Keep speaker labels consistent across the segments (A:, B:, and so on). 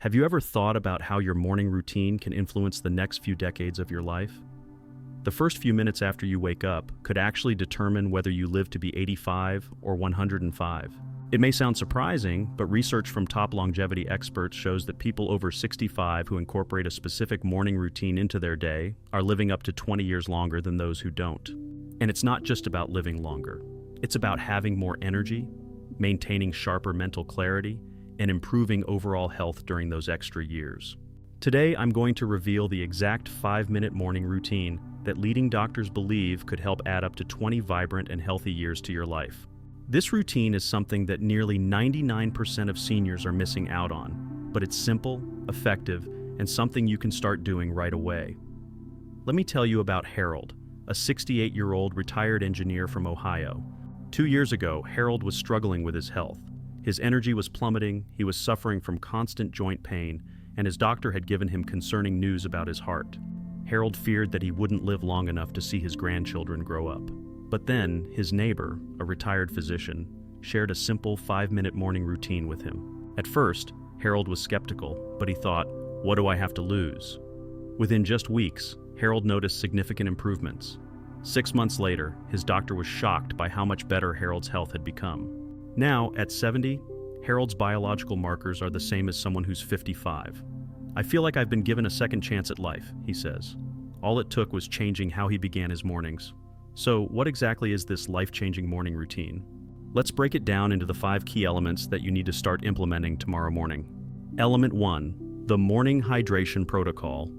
A: Have you ever thought about how your morning routine can influence the next few decades of your life? The first few minutes after you wake up could actually determine whether you live to be 85 or 105. It may sound surprising, but research from top longevity experts shows that people over 65 who incorporate a specific morning routine into their day are living up to 20 years longer than those who don't. And it's not just about living longer. It's about having more energy, maintaining sharper mental clarity, and improving overall health during those extra years. Today, I'm going to reveal the exact 5-minute morning routine that leading doctors believe could help add up to 20 vibrant and healthy years to your life. This routine is something that nearly 99% of seniors are missing out on, but it's simple, effective, and something you can start doing right away. Let me tell you about Harold, a 68-year-old retired engineer from Ohio. 2 years ago, Harold was struggling with his health. His energy was plummeting, he was suffering from constant joint pain, and his doctor had given him concerning news about his heart. Harold feared that he wouldn't live long enough to see his grandchildren grow up. But then, his neighbor, a retired physician, shared a simple 5-minute morning routine with him. At first, Harold was skeptical, but he thought, what do I have to lose? Within just weeks, Harold noticed significant improvements. 6 months later, his doctor was shocked by how much better Harold's health had become. Now, at 70, Harold's biological markers are the same as someone who's 55. I feel like I've been given a second chance at life, he says. All it took was changing how he began his mornings. So, what exactly is this life-changing morning routine? Let's break it down into the 5 key elements that you need to start implementing tomorrow morning. Element 1, the morning hydration protocol.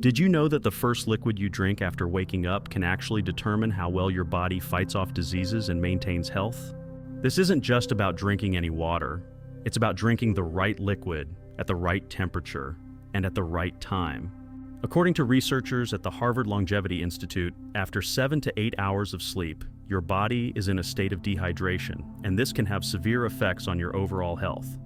A: Did you know that the first liquid you drink after waking up can actually determine how well your body fights off diseases and maintains health? This isn't just about drinking any water. It's about drinking the right liquid at the right temperature and at the right time. According to researchers at the Harvard Longevity Institute, after 7 to 8 hours of sleep, your body is in a state of dehydration, and this can have severe effects on your overall health.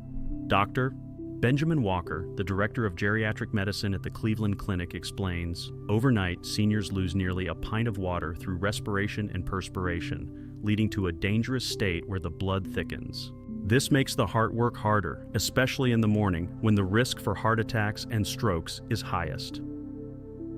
A: Dr. Benjamin Walker, the director of geriatric medicine at the Cleveland Clinic, explains, overnight, seniors lose nearly a pint of water through respiration and perspiration, leading to a dangerous state where the blood thickens. This makes the heart work harder, especially in the morning when the risk for heart attacks and strokes is highest.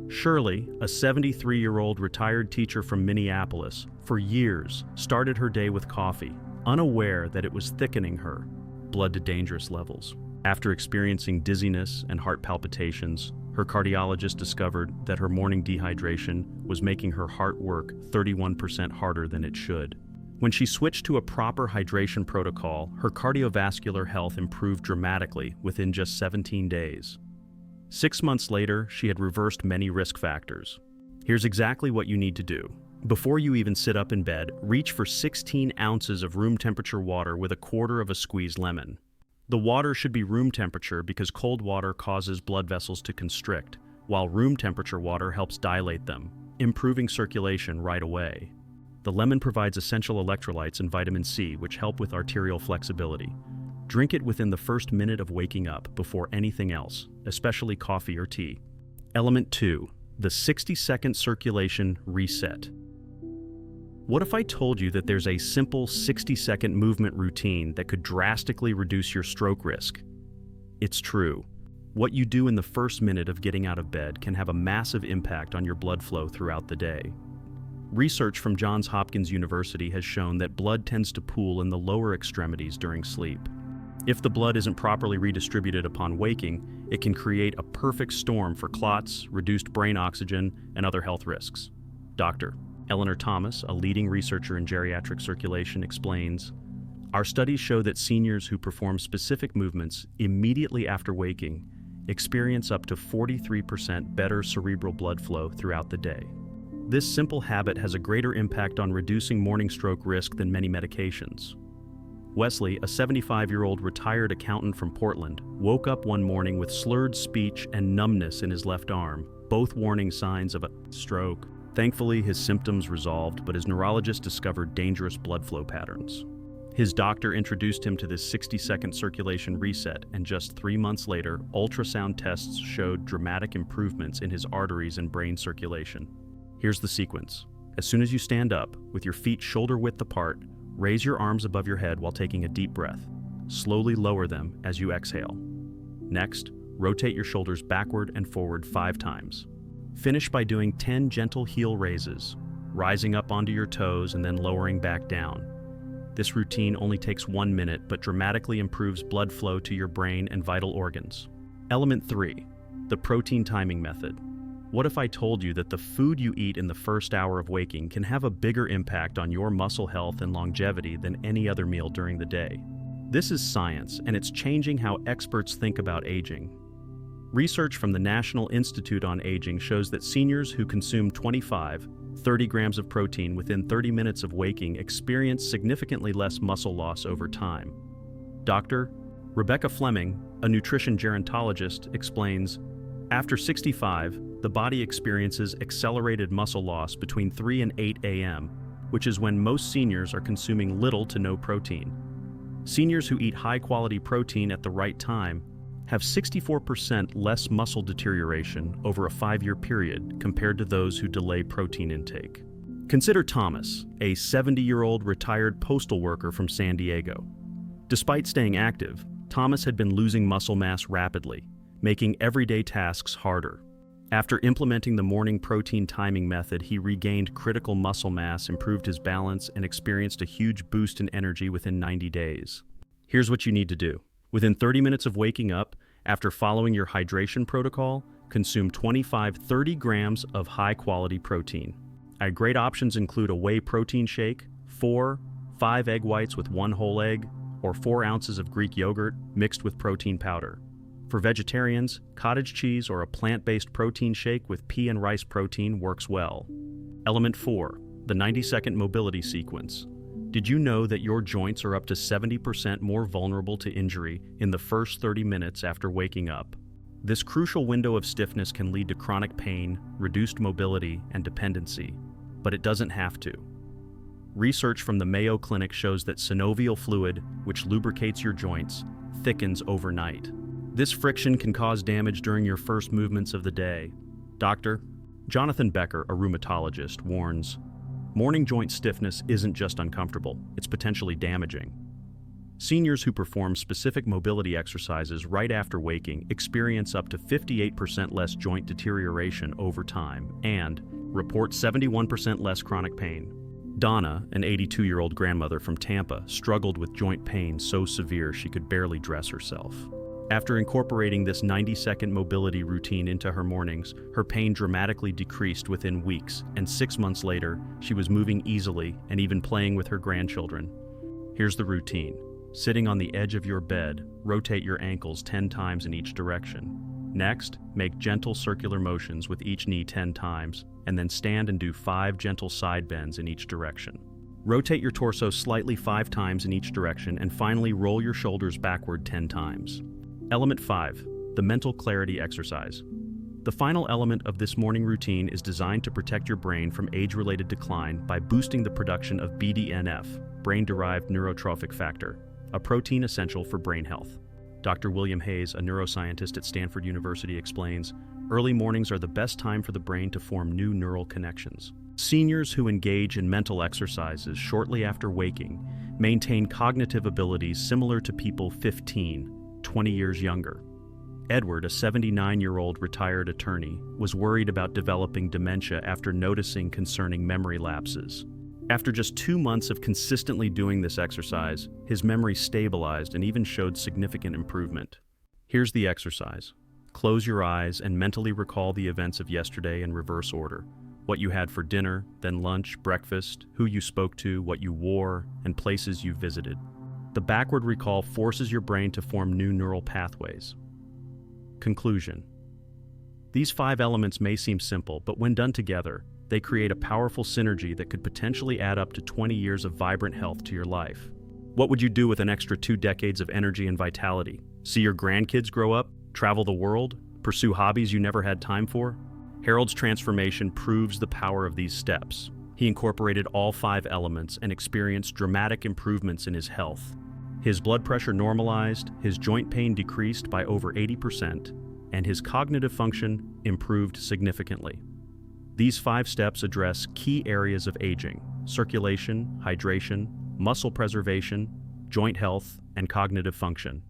A: Shirley, a 73-year-old retired teacher from Minneapolis, for years started her day with coffee, unaware that it was thickening her blood to dangerous levels. After experiencing dizziness and heart palpitations, her cardiologist discovered that her morning dehydration was making her heart work 31% harder than it should. When she switched to a proper hydration protocol, her cardiovascular health improved dramatically within just 17 days. 6 months later, she had reversed many risk factors. Here's exactly what you need to do. Before you even sit up in bed, reach for 16 ounces of room temperature water with 1/4 of a squeezed lemon. The water should be room temperature because cold water causes blood vessels to constrict, while room temperature water helps dilate them, improving circulation right away. The lemon provides essential electrolytes and vitamin C, which help with arterial flexibility. Drink it within the first minute of waking up before anything else, especially coffee or tea. Element 2, the 60-second circulation reset. What if I told you that there's a simple 60-second movement routine that could drastically reduce your stroke risk? It's true. What you do in the first minute of getting out of bed can have a massive impact on your blood flow throughout the day. Research from Johns Hopkins University has shown that blood tends to pool in the lower extremities during sleep. If the blood isn't properly redistributed upon waking, it can create a perfect storm for clots, reduced brain oxygen, and other health risks. Dr. Eleanor Thomas, a leading researcher in geriatric circulation, explains, our studies show that seniors who perform specific movements immediately after waking experience up to 43% better cerebral blood flow throughout the day. This simple habit has a greater impact on reducing morning stroke risk than many medications. Wesley, a 75-year-old retired accountant from Portland, woke up one morning with slurred speech and numbness in his left arm, both warning signs of a stroke. Thankfully, his symptoms resolved, but his neurologist discovered dangerous blood flow patterns. His doctor introduced him to this 60-second circulation reset, and just 3 months later, ultrasound tests showed dramatic improvements in his arteries and brain circulation. Here's the sequence. As soon as you stand up, with your feet shoulder-width apart, raise your arms above your head while taking a deep breath. Slowly lower them as you exhale. Next, rotate your shoulders backward and forward 5 times. Finish by doing 10 gentle heel raises, rising up onto your toes and then lowering back down. This routine only takes 1 minute but dramatically improves blood flow to your brain and vital organs. Element 3. The protein timing method. What if I told you that the food you eat in the first hour of waking can have a bigger impact on your muscle health and longevity than any other meal during the day? This is science, and it's changing how experts think about aging. Research from the National Institute on Aging shows that seniors who consume 25-30 grams of protein within 30 minutes of waking experience significantly less muscle loss over time. Dr. Rebecca Fleming, a nutrition gerontologist, explains, after 65, the body experiences accelerated muscle loss between 3 and 8 a.m., which is when most seniors are consuming little to no protein. Seniors who eat high-quality protein at the right time have 64% less muscle deterioration over a 5-year period compared to those who delay protein intake. Consider Thomas, a 70-year-old retired postal worker from San Diego. Despite staying active, Thomas had been losing muscle mass rapidly, making everyday tasks harder. After implementing the morning protein timing method, he regained critical muscle mass, improved his balance, and experienced a huge boost in energy within 90 days. Here's what you need to do. Within 30 minutes of waking up, after following your hydration protocol, consume 25-30 grams of high-quality protein. Great options include a whey protein shake, 4-5 egg whites with 1 whole egg, or 4 ounces of Greek yogurt mixed with protein powder. For vegetarians, cottage cheese or a plant-based protein shake with pea and rice protein works well. Element 4, the 90-second mobility sequence. Did you know that your joints are up to 70% more vulnerable to injury in the first 30 minutes after waking up? This crucial window of stiffness can lead to chronic pain, reduced mobility, and dependency, but it doesn't have to. Research from the Mayo Clinic shows that synovial fluid, which lubricates your joints, thickens overnight. This friction can cause damage during your first movements of the day. Dr. Jonathan Becker, a rheumatologist, warns, morning joint stiffness isn't just uncomfortable, it's potentially damaging. Seniors who perform specific mobility exercises right after waking experience up to 58% less joint deterioration over time and report 71% less chronic pain. Donna, an 82-year-old grandmother from Tampa, struggled with joint pain so severe she could barely dress herself. After incorporating this 90-second mobility routine into her mornings, her pain dramatically decreased within weeks, and 6 months later, she was moving easily and even playing with her grandchildren. Here's the routine. Sitting on the edge of your bed, rotate your ankles 10 times in each direction. Next, make gentle circular motions with each knee 10 times, and then stand and do 5 gentle side bends in each direction. Rotate your torso slightly 5 times in each direction, and finally roll your shoulders backward 10 times. Element 5, the mental clarity exercise. The final element of this morning routine is designed to protect your brain from age-related decline by boosting the production of BDNF, brain-derived neurotrophic factor, a protein essential for brain health. Dr. William Hayes, a neuroscientist at Stanford University, explains, early mornings are the best time for the brain to form new neural connections. Seniors who engage in mental exercises shortly after waking maintain cognitive abilities similar to people 20 years younger. Edward, a 79-year-old retired attorney, was worried about developing dementia after noticing concerning memory lapses. After just 2 months of consistently doing this exercise, his memory stabilized and even showed significant improvement. Here's the exercise. Close your eyes and mentally recall the events of yesterday in reverse order. What you had for dinner, then lunch, breakfast, who you spoke to, what you wore, and places you visited. The backward recall forces your brain to form new neural pathways. Conclusion. These 5 elements may seem simple, but when done together, they create a powerful synergy that could potentially add up to 20 years of vibrant health to your life. What would you do with an extra 2 decades of energy and vitality? See your grandkids grow up, travel the world, pursue hobbies you never had time for? Harold's transformation proves the power of these steps. He incorporated all 5 elements and experienced dramatic improvements in his health. His blood pressure normalized, his joint pain decreased by over 80%, and his cognitive function improved significantly. These 5 steps address key areas of aging: circulation, hydration, muscle preservation, joint health, and cognitive function.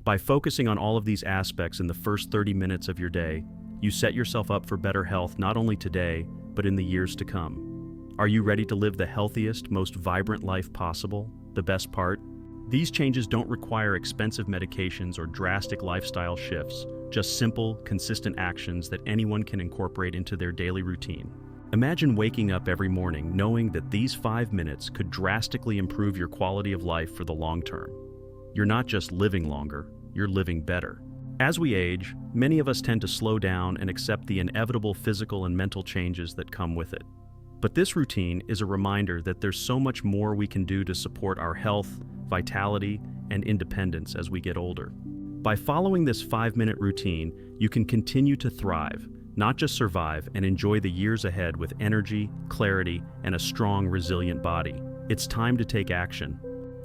A: By focusing on all of these aspects in the first 30 minutes of your day, you set yourself up for better health not only today, but in the years to come. Are you ready to live the healthiest, most vibrant life possible? The best part? These changes don't require expensive medications or drastic lifestyle shifts, just simple, consistent actions that anyone can incorporate into their daily routine. Imagine waking up every morning knowing that these 5 minutes could drastically improve your quality of life for the long term. You're not just living longer, you're living better. As we age, many of us tend to slow down and accept the inevitable physical and mental changes that come with it. But this routine is a reminder that there's so much more we can do to support our health, vitality, and independence as we get older. By following this 5-minute routine, you can continue to thrive, not just survive, and enjoy the years ahead with energy, clarity, and a strong, resilient body. It's time to take action.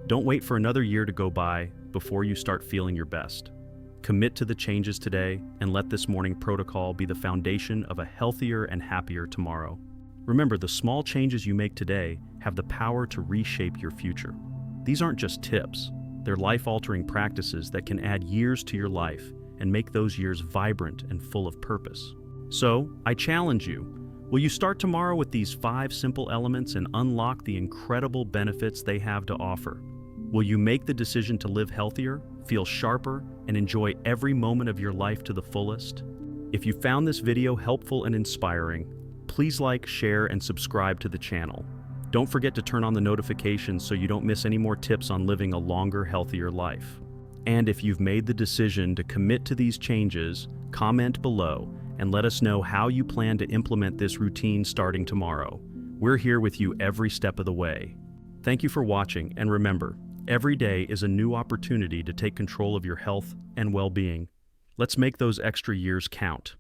A: Don't wait for another year to go by before you start feeling your best. Commit to the changes today and let this morning protocol be the foundation of a healthier and happier tomorrow. Remember, the small changes you make today have the power to reshape your future. These aren't just tips, they're life-altering practices that can add years to your life and make those years vibrant and full of purpose. So, I challenge you, will you start tomorrow with these 5 simple elements and unlock the incredible benefits they have to offer? Will you make the decision to live healthier, feel sharper, and enjoy every moment of your life to the fullest? If you found this video helpful and inspiring, please like, share, and subscribe to the channel. Don't forget to turn on the notifications so you don't miss any more tips on living a longer, healthier life. And if you've made the decision to commit to these changes, comment below and let us know how you plan to implement this routine starting tomorrow. We're here with you every step of the way. Thank you for watching, and remember, every day is a new opportunity to take control of your health and well-being. Let's make those extra years count.